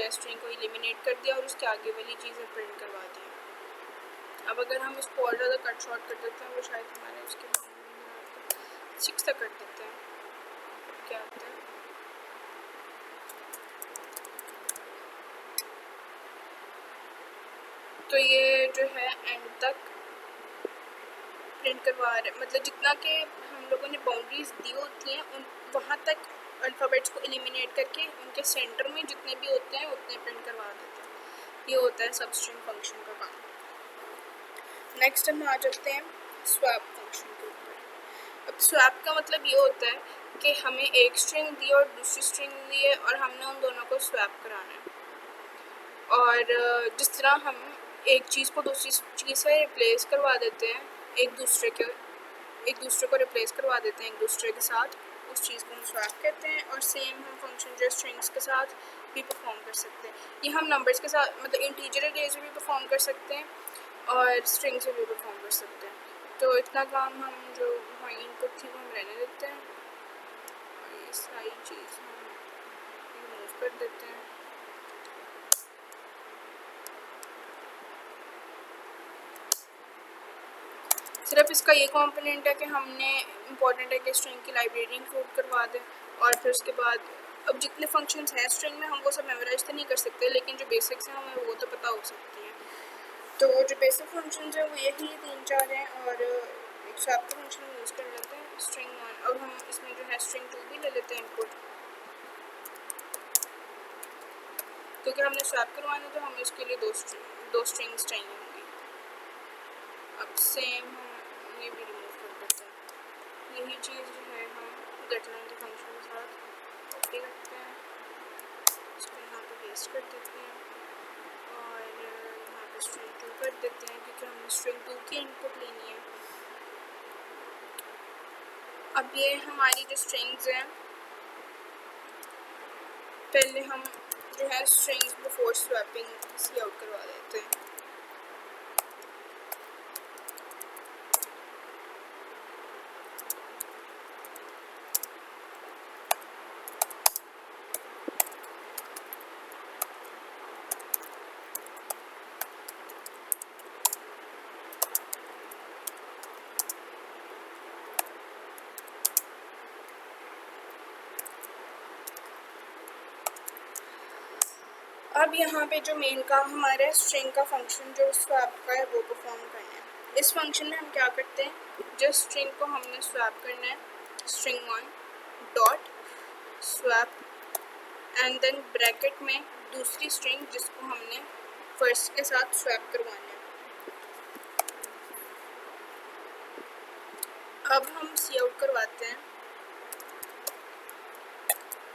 है स्ट्रिंग को एलिमिनेट कर दिया और उसके आगे वाली चीज़ें प्रिंट करवा दी। अब अगर हम इसको और ज़्यादा कट शॉर्ट कर देते हैं वो शायद हमारे उसके 6 तक कर देते हैं, क्या होता है। तो ये जो है एंड तक प्रिंट करवा रहे, मतलब जितना कि हम लोगों ने बाउंड्रीज दी होती हैं उन वहाँ तक अल्फ़ाबेट्स को एलिमिनेट करके उनके सेंटर में जितने भी होते हैं उतने प्रिंट करवा देते हैं। ये होता है सब स्ट्रिंग फंक्शन का काम। नेक्स्ट हम आ जाते हैं स्वैप फंक्शन के ऊपर। अब स्वैप का मतलब ये होता है कि हमें एक स्ट्रिंग दी और दूसरी स्ट्रिंग दी है और हमने उन दोनों को स्वैप कराना है। और जिस तरह हम एक चीज़ को दूसरी चीज़ से रिप्लेस करवा देते हैं, एक दूसरे को रिप्लेस करवा देते हैं एक दूसरे के साथ, उस चीज़ को हम स्वैप कहते हैं। और सेम हम फंक्शन जो स्ट्रिंग्स के साथ भी परफॉर्म कर सकते हैं। ये हम नंबर्स के साथ मतलब इंटीजर अरेज से भी परफॉर्म कर सकते हैं और स्ट्रिंग से भी परफॉर्म कर सकते हैं। तो इतना काम हम जो हमारी इनपुट थी वो हम रहने देते हैं और ये सारी चीज़ हम रिमूव कर देते हैं। सिर्फ इसका ये कंपोनेंट है कि हमने इम्पॉर्टेंट है कि स्ट्रिंग की लाइब्रेरी इंक्लूड करवा दें और फिर उसके बाद अब जितने फंक्शंस हैं स्ट्रिंग में हम वो सब मेमोराइज तो नहीं कर सकते, लेकिन जो बेसिक्स हैं हमें वो तो पता हो सकती हैं। तो जो बेसिक फंक्शंस हैं वो यही 3-4 हैं और एक स्वैप का फंक्शन यूज़ कर लेते हैं स्ट्रिंग 1। अब हम इसमें जो है स्ट्रिंग 2 भी ले लेते हैं इनपुट, क्योंकि हमने स्वैप करवाना तो हमें उसके लिए दो स्ट्रिंग्स चाहिए होंगी। अब सेम हम ये भी रिमूव कर देते हैं। यही चीज़ जो है हम गेटलाइन के फंक्शन के साथ कॉपी करते हैं, इसको यहाँ पे पेस्ट कर देते हैं और यहाँ पे स्ट्रिंग 2 कर देते हैं क्योंकि हमने स्ट्रिंग 2 की इनपुट लेनी है। अब ये हमारी जो स्ट्रिंग्स हैं, पहले हम जो है स्ट्रिंग्स बिफोर स्वैपिंग सी आउट करवा देते हैं। अब यहाँ पे जो मेन काम हमारा है स्ट्रिंग का फंक्शन जो स्वैप का है वो परफॉर्म करना है। इस फंक्शन में हम क्या करते हैं, जिस स्ट्रिंग को हमने स्वैप करना है string 1 dot swap and then bracket में दूसरी स्ट्रिंग जिसको हमने फर्स्ट के साथ स्वैप करवाना है। अब हम सी आउट करवाते हैं।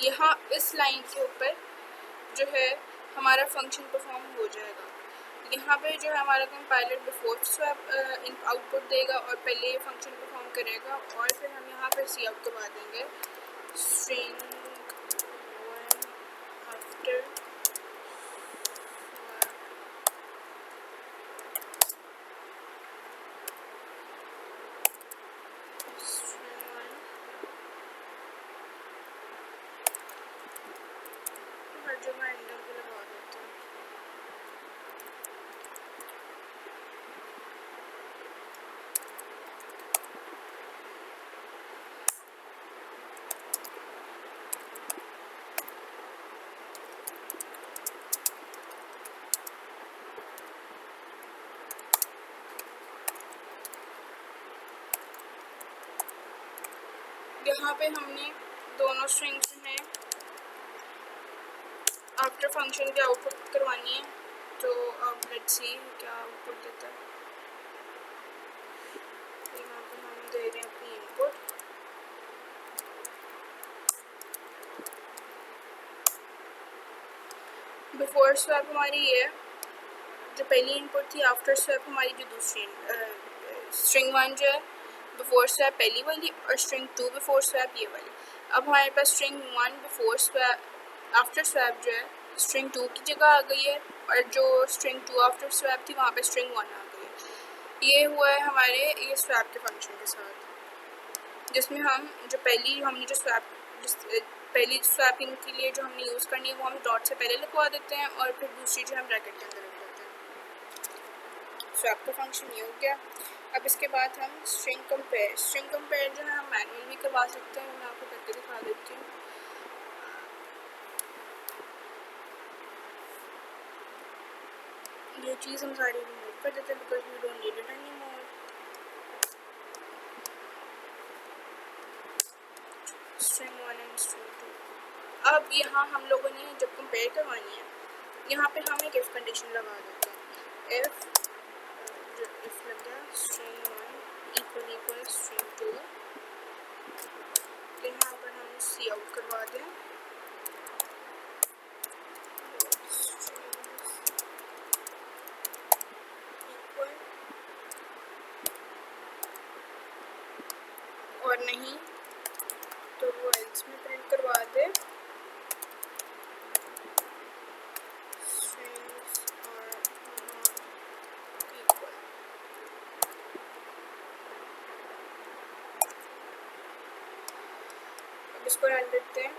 यहाँ इस लाइन के ऊपर जो है हमारा फंक्शन परफॉर्म हो जाएगा। यहाँ पे जो है हमारा कंपाइलर बिफोर स्वैप आउटपुट देगा और पहले ये फंक्शन परफॉर्म करेगा और फिर हम यहाँ पे सी आउट करवा देंगे स्ट्रिंग 1 आफ्टर जो मैं एंडर को लगा देती हूँ। यहाँ पे हमने दोनों स्ट्रिंग्स हैं आफ्टर फंक्शन की आउटपुट करवानी है। तो अब लेट्स सी क्या आउटपुट देता है। यहाँ पे हम दे रहे हैं अपनी इनपुट, बिफोर स्वैप हमारी ये जो पहली इनपुट थी, आफ्टर स्वैप हमारी जो दूसरी स्ट्रिंग 1 जो है बिफोर स्वैप पहली वाली और स्ट्रिंग 2 बिफोर स्वैप ये वाली। अब हमारे पास string 1 before swap after swap जो है स्ट्रिंग 2 की जगह आ गई है और जो स्ट्रिंग 2 आफ्टर स्वैप थी वहाँ पे स्ट्रिंग 1 आ गई है। ये हुआ है हमारे ये स्वैप के फंक्शन के साथ, जिसमें हम जो पहली हमने जो स्वैप पहली स्वैपिंग के लिए जो हमने यूज़ करनी है वो हम डॉट से पहले लिखवा देते हैं और फिर दूसरी जो हम ब्रैकेट के अंदर लिख देते हैं। स्वैप का फंक्शन ये हो गया। अब इसके बाद हम स्ट्रिंग कंपेयर जो है हम मैनुअल भी करवा सकते हैं, मैं आपको करके दिखा देती हूँ। ये चीज़ हम सारी रिमूव कर देते हैं because we don't need it any more. String 1 and string 2। अब यहाँ हम लोगों ने जब कंपेयर करवानी है, यहाँ पे हम एक इफ़ कंडीशन लगा देते हैं। इफ़ लग गया स्ट्रिंग 1 इक्वल स्ट्रिंग 2, तो यहाँ पर हम सी आउट करवा दें और नहीं तो वो एल्स में प्रिंट करवा दे स्ट्रिंग्स आर नॉट इक्वल। अब इसको रन देते हैं।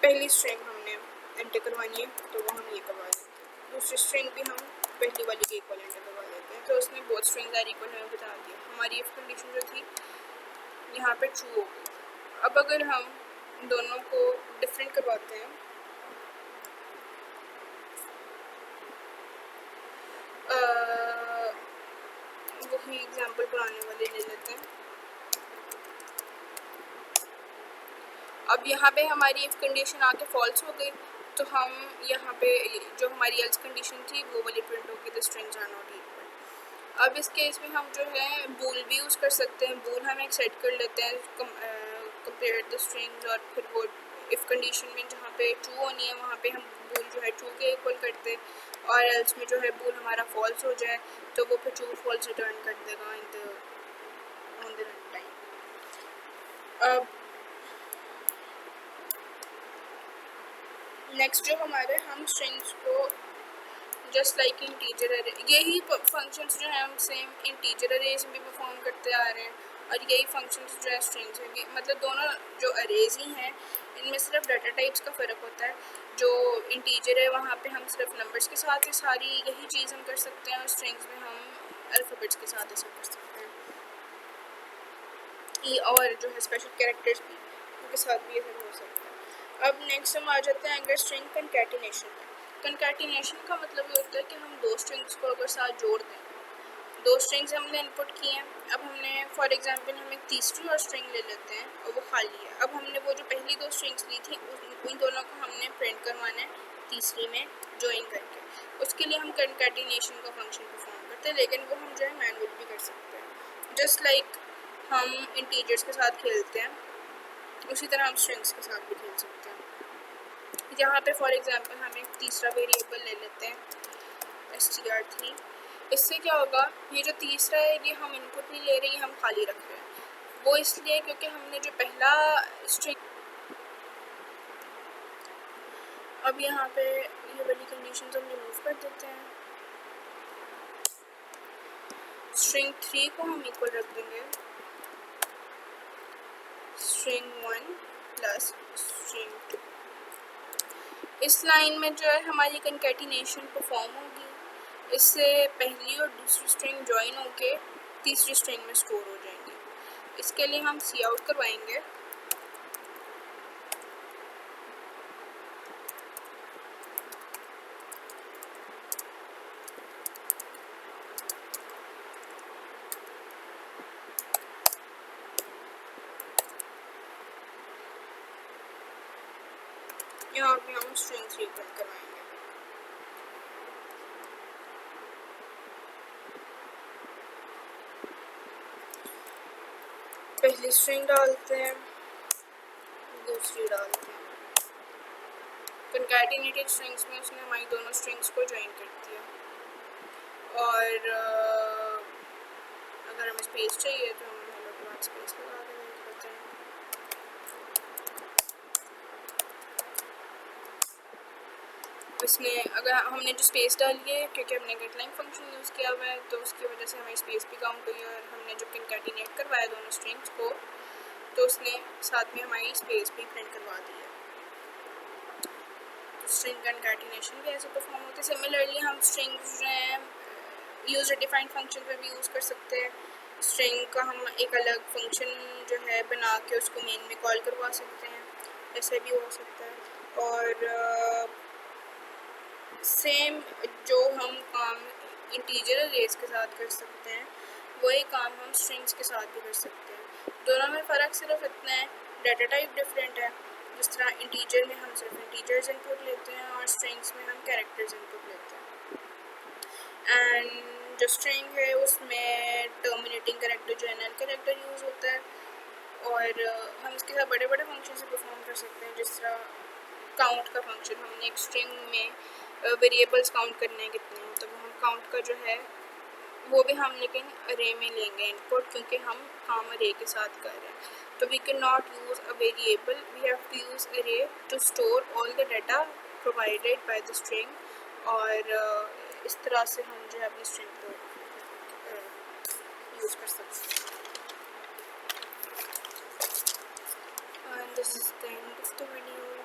पहली स्ट्रिंग हमने एंटर करवानी है तो वो हम ये करवा देते हैं, दूसरी स्ट्रिंग भी हम पहली वाली के इक्वल एंटर करवा देते हैं, तो उसने बोथ स्ट्रिंग्स आर इक्वल हमें बता दिया। हमारी इफ कंडीशन जो थी यहाँ पे ट्रू हो गई। अब अगर हम दोनों को डिफरेंट करवाते हैं, वही एग्जांपल पुराने वाले ले लेते हैं। अब यहाँ पे हमारी इफ कंडीशन आके फॉल्स हो गई, तो हम यहाँ पे जो हमारी एल्स कंडीशन थी वो वाली प्रिंट होगी the strings are not equal. अब इस केस में हम जो है बूल भी यूज़ कर सकते हैं। बूल हम एक सेट कर लेते हैं कंपेयर द स्ट्रिंग्स, और फिर वो इफ़ कंडीशन में जहाँ पे ट्रू होनी है वहाँ पे हम बूल जो है ट्रू के इक्वल करते हैं, और एल्स में जो है बूल हमारा फॉल्स हो जाए तो वो फिर ट्रू फॉल्स रिटर्न कर देगा ऑन द रन टाइम। अब नेक्स्ट जो हमारे हम स्ट्रिंग्स को जस्ट लाइक इंटीजर अरे, यही फंक्शंस जो है हम सेम इंटीजर अरेज में भी परफॉर्म करते आ रहे हैं, और यही फंक्शंस जो है स्ट्रिंग्स में भी, मतलब दोनों जो अरेज ही हैं इनमें सिर्फ डाटा टाइप्स का फ़र्क होता है। जो इंटीजर है वहाँ पे हम सिर्फ नंबर्स के साथ ही सारी यही चीज़ हम कर सकते हैं, और स्ट्रिंग्स में हम अल्फ़ाबेट्स के साथ ऐसा कर सकते हैं। और जो है स्पेशल कैरेक्टर्स भी उनके साथ भी ऐसा हो सकता है। अब नेक्स्ट हम आ जाते हैं अगर स्ट्रिंग कंकैटिनेशन में। कंकैटिनेशन का मतलब ये होता है कि हम दो स्ट्रिंग्स को अगर साथ जोड़ दें, दो स्ट्रिंग्स हमने इनपुट की हैं, अब हमने फॉर एग्जांपल हम एक तीसरी और स्ट्रिंग ले लेते हैं और वो खाली है। अब हमने वो जो पहली दो स्ट्रिंग्स ली थी उन दोनों को हमने प्रिंट करवाना है तीसरी में जॉइन करके। उसके लिए हम कंकैटिनेशन का फंक्शन परफॉर्म करते हैं, लेकिन वो हम जो है मैनुअल भी कर सकते हैं। जस्ट लाइक हम इंटीजर्स के साथ खेलते हैं उसी तरह हम स्ट्रिंग्स के साथ भी खेल सकते हैं। यहाँ पे फॉर एग्जांपल हम एक तीसरा वेरिएबल ले लेते हैं str3। इससे क्या होगा, ये जो तीसरा है ये हम इनपुट नहीं ले रहे, हम खाली रख रहे हैं। वो इसलिए क्योंकि हमने जो पहला स्ट्रिंग, अब यहाँ पे ये वाली कंडीशन हम रिमूव कर देते हैं। स्ट्रिंग 3 को हम इक्वल रख देंगे स्ट्रिंग 1 प्लस स्ट्रिंग 2। इस लाइन में जो है हमारी कंकैटिनेशन परफॉर्म होगी, इससे पहली और दूसरी स्ट्रिंग ज्वाइन होके तीसरी स्ट्रिंग में स्टोर हो जाएंगी। इसके लिए हम सी आउट करवाएंगे यहाँ पे हम स्ट्रिंग 3 प्रिंट करवाएंगे। पहली स्ट्रिंग डालते हैं, दूसरी डालते हैं। कंकैटिनेटेड स्ट्रिंग्स में उसने हमारी दोनों स्ट्रिंग्स को ज्वाइन कर दिया। और अगर हमें स्पेस चाहिए तो हम हेलो के बाद स्पेस लगा के वेट करते हैं। उसने अगर हमने जो स्पेस डाली है, क्योंकि हमने गेटलाइन फंक्शन यूज़ किया हुआ है, तो उसकी वजह से हमारी स्पेस भी काउंट हुई है। और हमने जो कंकैटिनेट करवाया दोनों स्ट्रिंग्स को, तो उसने साथ में हमारी स्पेस भी प्रिंट करवा दी है। तो स्ट्रिंग कंकैटिनेशन भी ऐसे परफॉर्म होती है। सिमिलरली हम स्ट्रिंग्स जो हैं यूज़र डिफाइंड फंक्शन पर भी यूज़ कर सकते हैं। स्ट्रिंग का हम एक अलग फंक्शन जो है बना के उसको मेन में कॉल करवा सकते हैं, ऐसे भी हो सकता है। और सेम जो हम काम इंटीजर अरेज के साथ कर सकते हैं, वही काम हम स्ट्रिंग्स के साथ भी कर सकते हैं। दोनों में फ़र्क सिर्फ इतना है, डाटा टाइप डिफरेंट है। जिस तरह इंटीजर में हम सिर्फ इंटीजर्स इनपुट लेते हैं और स्ट्रिंग्स में हम कैरेक्टर्स इनपुट लेते हैं। एंड जो स्ट्रिंग है उसमें टर्मिनेटिंग कैरेक्टर जो है नल कैरेक्टर यूज़ होता है। और हम इसके साथ बड़े बड़े फंक्शन से परफॉर्म कर सकते हैं, जिस तरह काउंट का फंक्शन। हमने एक स्ट्रिंग में वेरिएबल्स काउंट करने हैं कितने हैं, तो हम काउंट का जो है वो भी हम लेकिन अरे में लेंगे इनपुट, क्योंकि हम काम अरे के साथ कर रहे हैं। तो we can not use a variable, we have to use array to store all the data provided by the string. और इस तरह से हम जो है अपनी स्ट्रिंग को यूज़ कर सकते हैं। And this is the end of the video.